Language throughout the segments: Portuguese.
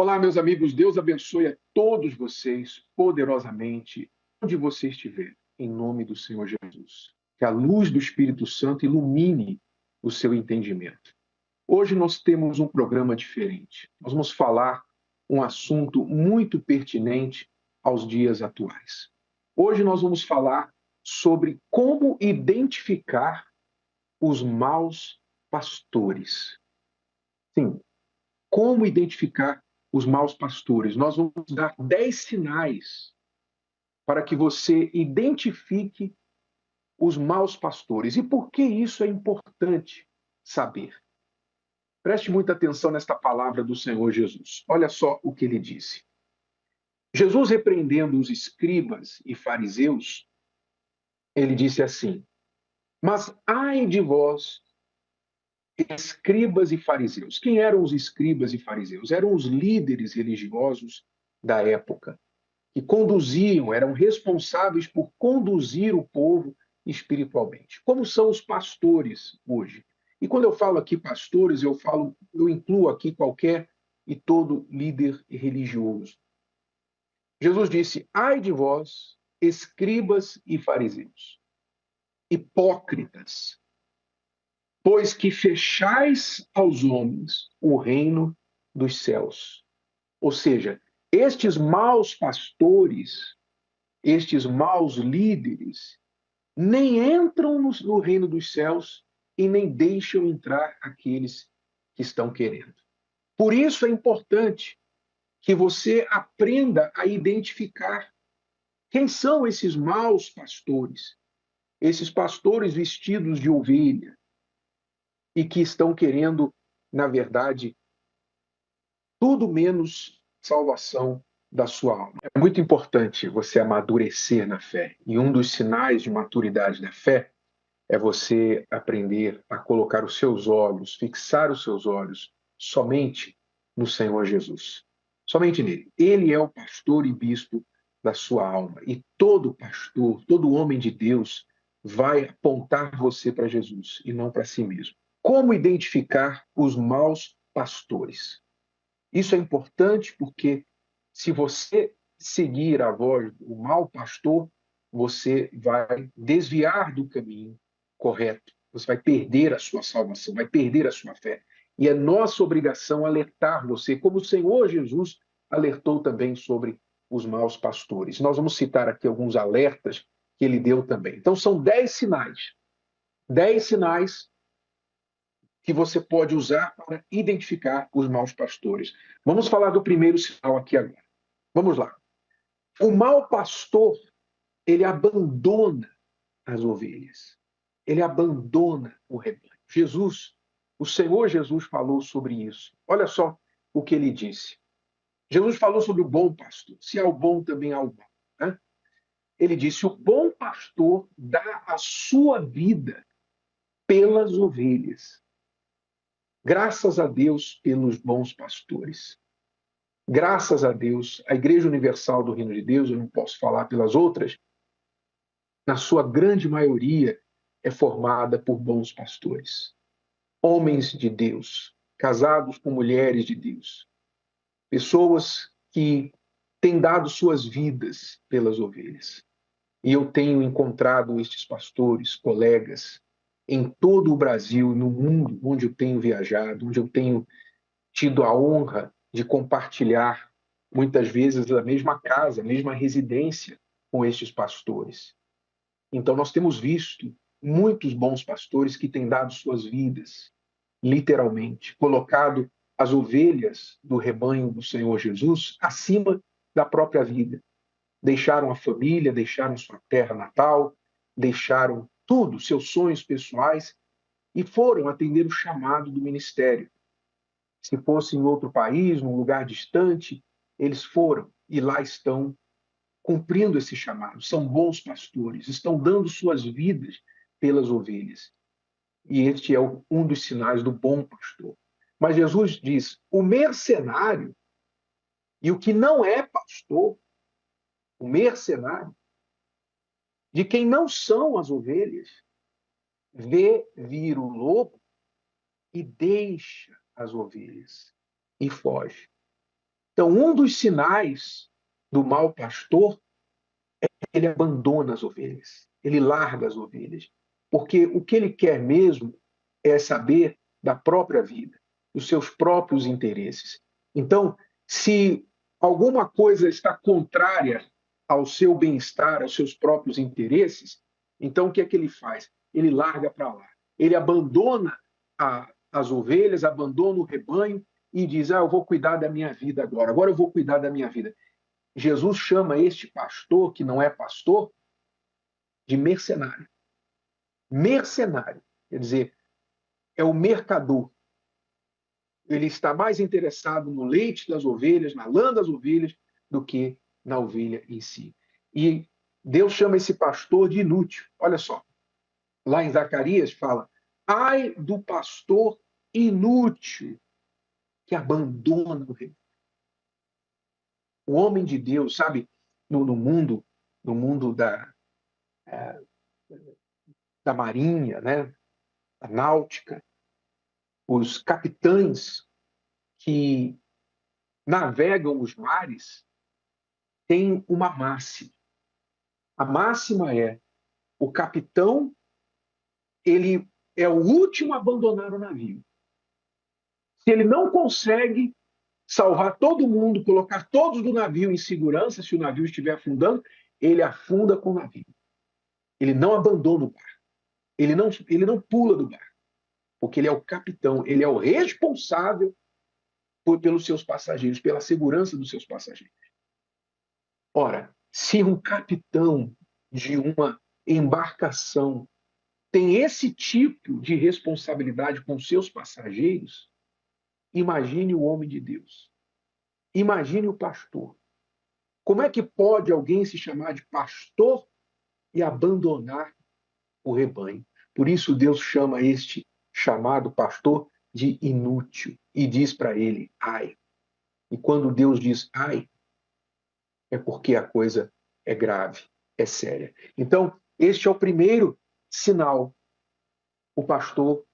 Olá, meus amigos, Deus abençoe a todos vocês poderosamente, onde você estiver, em nome do Senhor Jesus. Que a luz do Espírito Santo ilumine o seu entendimento. Hoje nós temos um programa diferente. Nós vamos falar um assunto muito pertinente aos dias atuais. Hoje nós vamos falar sobre como identificar os maus pastores. Sim, como identificar os maus pastores? Nós vamos dar 10 sinais para que você identifique os maus pastores. E por que isso é importante saber? Preste muita atenção nesta palavra do Senhor Jesus. Olha só o que ele disse. Jesus, repreendendo os escribas e fariseus, ele disse assim: Mas ai de vós, escribas e fariseus. Quem eram os escribas e fariseus? Eram os líderes religiosos da época, que conduziam, eram responsáveis por conduzir o povo espiritualmente. Como são os pastores hoje? E quando eu falo aqui pastores, eu incluo aqui qualquer e todo líder religioso. Jesus disse: Ai de vós, escribas e fariseus, hipócritas, pois que fechais aos homens o reino dos céus. Ou seja, estes maus pastores, estes maus líderes, nem entram no reino dos céus e nem deixam entrar aqueles que estão querendo. Por isso é importante que você aprenda a identificar quem são esses maus pastores, esses pastores vestidos de ovelha e que estão querendo, na verdade, tudo menos salvação da sua alma. É muito importante você amadurecer na fé. E um dos sinais de maturidade da fé é você aprender a colocar os seus olhos, fixar os seus olhos somente no Senhor Jesus. Somente nele. Ele é o pastor e bispo da sua alma. E todo pastor, todo homem de Deus vai apontar você para Jesus e não para si mesmo. Como identificar os maus pastores? Isso é importante porque se você seguir a voz do mau pastor, você vai desviar do caminho correto. Você vai perder a sua salvação, vai perder a sua fé. E é nossa obrigação alertar você, como o Senhor Jesus alertou também sobre os maus pastores. Nós vamos citar aqui alguns alertas que ele deu também. Então, são 10 sinais. 10 sinais que você pode usar para identificar os maus pastores. Vamos falar do primeiro sinal aqui agora. Vamos lá. O mau pastor, ele abandona as ovelhas. Ele abandona o rebanho. Jesus, o Senhor Jesus falou sobre isso. Olha só o que ele disse. Jesus falou sobre o bom pastor. Se há o bom, também há o mal. Né? Ele disse: o bom pastor dá a sua vida pelas ovelhas. Graças a Deus pelos bons pastores. Graças a Deus, a Igreja Universal do Reino de Deus, eu não posso falar pelas outras, na sua grande maioria, é formada por bons pastores. Homens de Deus, casados com mulheres de Deus. Pessoas que têm dado suas vidas pelas ovelhas. E eu tenho encontrado estes pastores, colegas, em todo o Brasil, no mundo, onde eu tenho viajado, onde eu tenho tido a honra de compartilhar, muitas vezes, a mesma casa, a mesma residência com estes pastores. Então, nós temos visto muitos bons pastores que têm dado suas vidas, literalmente, colocado as ovelhas do rebanho do Senhor Jesus acima da própria vida. Deixaram a família, deixaram sua terra natal, deixaram tudo, seus sonhos pessoais, e foram atender o chamado do ministério. Se fosse em outro país, num lugar distante, eles foram e lá estão cumprindo esse chamado. São bons pastores, estão dando suas vidas pelas ovelhas. E este é um dos sinais do bom pastor. Mas Jesus diz: o mercenário e o que não é pastor, o mercenário, de quem não são as ovelhas, vê vir o lobo e deixa as ovelhas e foge. Então, um dos sinais do mau pastor é que ele abandona as ovelhas, ele larga as ovelhas, porque o que ele quer mesmo é saber da própria vida, dos seus próprios interesses. Então, se alguma coisa está contrária ao seu bem-estar, aos seus próprios interesses, então o que é que ele faz? Ele larga para lá. Ele abandona as ovelhas, abandona o rebanho e diz: eu vou cuidar da minha vida agora eu vou cuidar da minha vida. Jesus chama este pastor, que não é pastor, de mercenário. Mercenário, quer dizer, é o mercador. Ele está mais interessado no leite das ovelhas, na lã das ovelhas, do que na ovelha em si. E Deus chama esse pastor de inútil. Olha só, lá em Zacarias fala: ai do pastor inútil que abandona o rebanho. O homem de Deus, sabe, no mundo da marinha, né, da náutica, os capitães que navegam os mares têm uma máxima. A máxima é: o capitão, ele é o último a abandonar o navio. Se ele não consegue salvar todo mundo, colocar todos do navio em segurança, se o navio estiver afundando, ele afunda com o navio. Ele não abandona o barco. Ele não pula do barco, porque ele é o capitão, ele é o responsável pelos seus passageiros, pela segurança dos seus passageiros. Ora, se um capitão de uma embarcação tem esse tipo de responsabilidade com seus passageiros, imagine o homem de Deus. Imagine o pastor. Como é que pode alguém se chamar de pastor e abandonar o rebanho? Por isso Deus chama este chamado pastor de inútil e diz para ele: ai. E quando Deus diz ai, é porque a coisa é grave, é séria. Então, este é o primeiro sinal. O pastor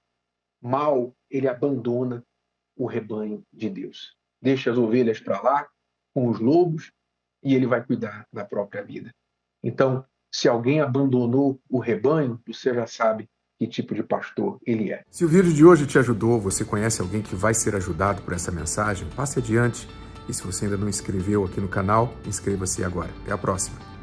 mau, ele abandona o rebanho de Deus. Deixa as ovelhas para lá com os lobos e ele vai cuidar da própria vida. Então, se alguém abandonou o rebanho, você já sabe que tipo de pastor ele é. Se o vídeo de hoje te ajudou, você conhece alguém que vai ser ajudado por essa mensagem, passe adiante. E se você ainda não inscreveu aqui no canal, inscreva-se agora. Até a próxima.